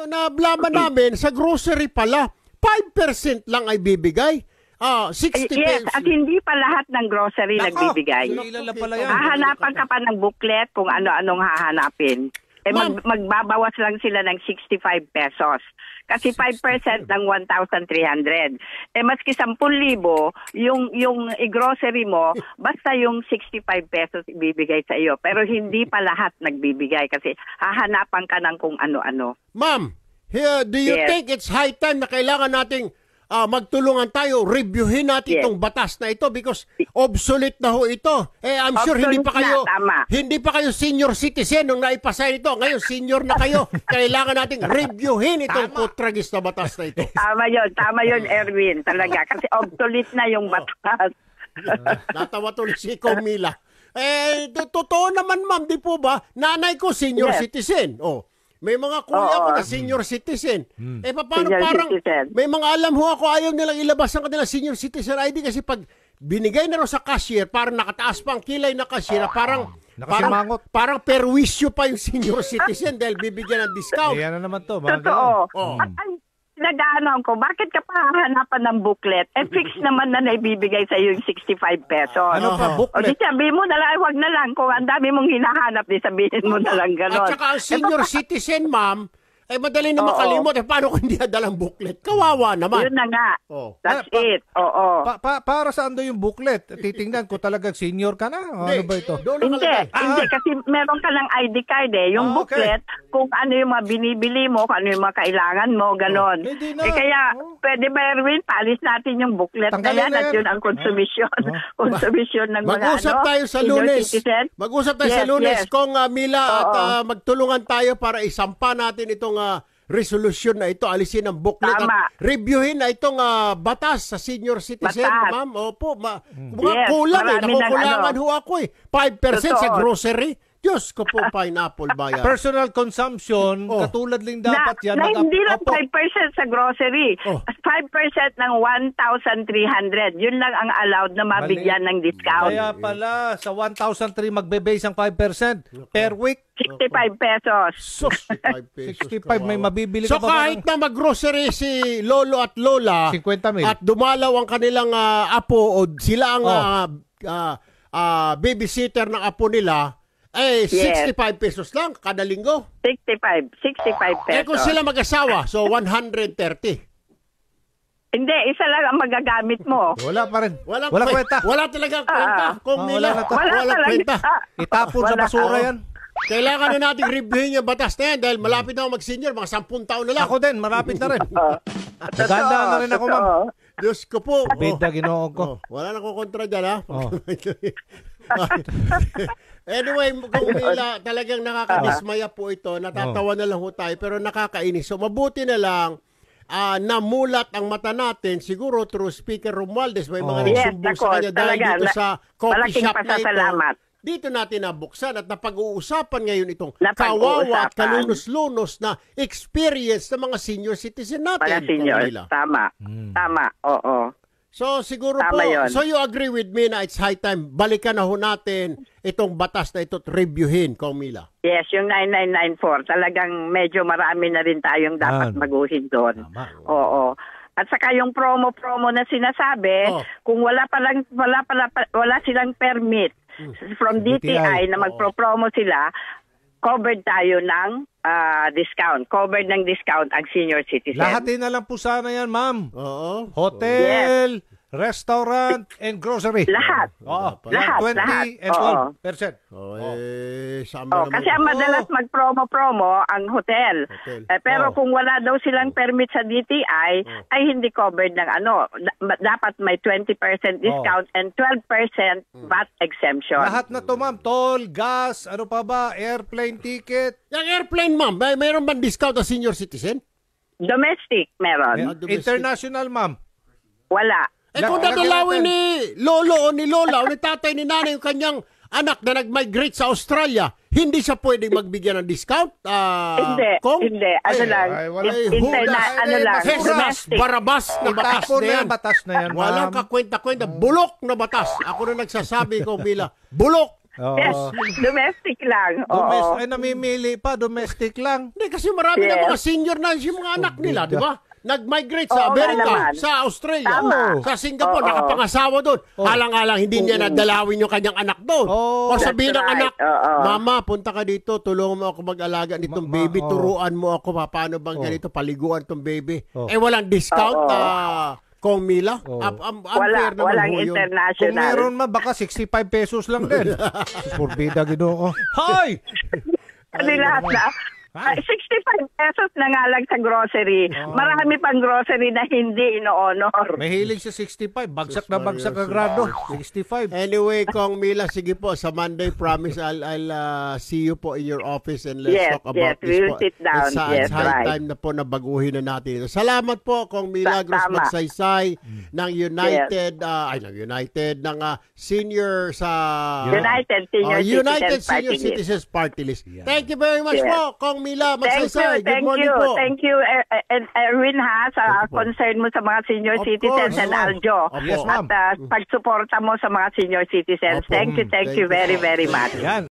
nablaman namin, sa grocery pala, 5% lang ay bibigay. 60 Yes, pesos. at hindi pa lahat ng grocery nagbibigay. Ilan na pala yan? Hahanapan ka pa ng booklet kung ano-anong hahanapin. Magbabawas lang sila ng 65 pesos. Kasi 5% ng 1,300. Maski 10,000, yung grocery mo, basta yung 65 pesos ibibigay sa iyo. Pero hindi pa lahat nagbibigay kasi hahanapan ka ng kung ano-ano. Ma'am, do you think it's high time na kailangan nating magtulungan tayo, reviewin natin itong batas na ito because obsolete na ho ito. I'm sure hindi pa kayo senior citizen nung naipasa ito. Ngayon, senior na kayo. Kailangan nating reviewin itong putragis na batas na ito. Tama yun, Erwin. Talaga, kasi obsolete na yung batas. Natawa tuloy si Comila. Totoo naman, ma'am, di po ba? Nanay ko, senior citizen. May mga kuya ko na senior citizen. Paano parang may mga alam ho ako ayaw nilang ilabas ang kanilang senior citizen ID kasi pag binigay na rin sa cashier, parang nakataas pa ang kilay na cashier, parang perwisyo pa yung senior citizen dahil bibigyan ng discount. Yan na naman to. Totoo. At nag-ano ko, bakit ka pa hahanapan ng booklet? Fix naman na naibibigay sa iyo yung 65 pesos. Ano pa, booklet? O di sabihin mo na lang, wag na lang. Kung ang dami mong hinahanap, di sabihin mo na lang gano'n. At saka ang senior citizen, ma'am, madali na makalimot. Paano kung hindi dalang booklet? Kawawa naman. Yun na nga. That's it. Oo. Para saan doon yung booklet? Titingnan ko talagang senior ka na? Ano ba ito? Hindi. Kasi meron ka ng ID card Yung booklet, kung ano yung mga binibili mo, kung ano yung mga kailangan mo, gano'n. Kaya, pwede ba, Erwin, palis natin yung booklet na yan at yun ang konsumisyon. Konsumisyon ng mga Mag-usap tayo sa Lunes. Mag-usap tayo sa Lunes kung Mila at magtulungan tayo para isampa natin itong resolution na ito, alisin ang booklet at reviewin na itong batas sa senior citizen, ma'am. Opo, kulang nakukulangan ho ako 5% sa grocery. Diyos ko po, pineapple bayan. Personal consumption, katulad din dapat yan. Hindi lang 5% sa grocery. 5% ng 1,300. Yun lang ang allowed na mabigyan ng discount. Kaya pala, sa 1,300 magbe-base ang 5% per week. 65 pesos. 65 may mabibili ka pa. So kahit na mag-grocery si Lolo at Lola 50,000 at dumalaw ang kanilang apo o sila ang babysitter ng apo nila, 65 pesos lang kada linggo. 65 pesos. Kung sila mag-asawa, so 130. Hindi, isa lang ang magagamit mo. Wala pa rin. Wala kwenta. Wala talagang kwenta. Wala kwenta. Itapon sa basura yan. Kailangan na natin reviewin yung batas na yan dahil malapit na ako mag-senior, mga 10 taon na lang. Ako din, malapit na rin. Naganda na rin ako, ma'am. Diyos ko po. Bida ginoon ko. Wala na ko kontra dyan, ha? Anyway, kung nila talagang nakakadismaya po ito, natatawa na lang ho tayo, pero nakakainis. So mabuti na lang, namulat ang mata natin, siguro through Speaker Romualdez, may mga nagsumbong sa kanya dahil dito sa coffee shop na ito. Dito natin nabuksan at napag-uusapan ngayon itong kawawa at kalunos-lunos na experience ng mga senior citizen natin. Mga senior, tama. Tama, oo. So siguro po, so you agree with me na it's high time, balikan na ho natin itong batas na ito at reviewin, Comila. Yes, yung 9994, talagang medyo marami na rin tayong dapat baguhin doon. Oo. At saka yung promo na sinasabi, kung wala silang permit from DTI na magpro-promo sila, covered tayo ng discount. Covered ng discount ang senior citizen. Lahatin na lang po sana yan, ma'am. Oo. Hotel, restaurant, and grocery. Lahat. Lahat. 20 and 12%. Kasi ang madalas mag-promo ang hotel. Pero kung wala daw silang permit sa DTI, ay hindi covered ng dapat may 20% discount and 12% VAT exemption. Lahat na to, ma'am. Toll, gas, ano pa ba? Airplane ticket. Yung airplane, ma'am, mayroon bang discount sa senior citizen? Domestic, meron. International, ma'am? Wala. Kung dadalawin ni Lolo o ni Lola o ni tatay ni nanay yung kanyang anak na nag-migrate sa Australia, hindi siya pwedeng magbigyan ng discount? Hindi. Ano lang. Domestic. Barabas na batas na yan. Walang kakwenta-kwenta. Bulok na batas. Ako na nagsasabi ko, Mila. Bulok Oo. Yes, domestic lang. Oo. Ay, namimili pa, domestic lang. Hindi, kasi marami Yes. na mga senior na yung mga anak nila, di ba? Nag-migrate sa Oo, Amerika, nga naman. sa Australia, Tama. sa Singapore, Oo. nakapangasawa doon. Halang-halang, hindi niya nadalawin yung kanyang anak doon. Oo. O sabihin ng That's anak, right. Oo. Mama, punta ka dito, tulungan mo ako mag-alaga nitong baby, oo. turuan mo ako paano bang ganito, paliguan tong baby. Oo. Eh, walang discount, Kong Mila? Oo. Unfair naman Walang ho yun. Kung international. meron man, baka 65 pesos lang din. Purbida, Ginoo. Hoy! Kasi lahat na. 65 pesos na nga lang sa grocery. Marami pang grocery na hindi ino-honor. May hilig sa 65. Bagsak na bagsak ang grado. 65. Anyway, Kong Mila, sige po, sa Monday, promise I'll see you po in your office and let's Yes, talk about yes, this we'll po. sit down. It's Yes, high right. time na po na baguhin na natin. Salamat po, Kong Milagros Tama. Magsaysay ng United, ng senior sa... United Senior United Citizens Senior Party List. Citizens Party List. Thank you very much Yes. po, Kong Mila Magsaysay. Good Thank morning you. po. Thank you, Erwin, ha, sa Thank you po. concern mo sa mga senior Of citizens course. and Aljo. Opo. Yes, ma'am. At pagsuporta mo sa mga senior citizens. Opo. Thank you Thank you very, po. very much. Yan.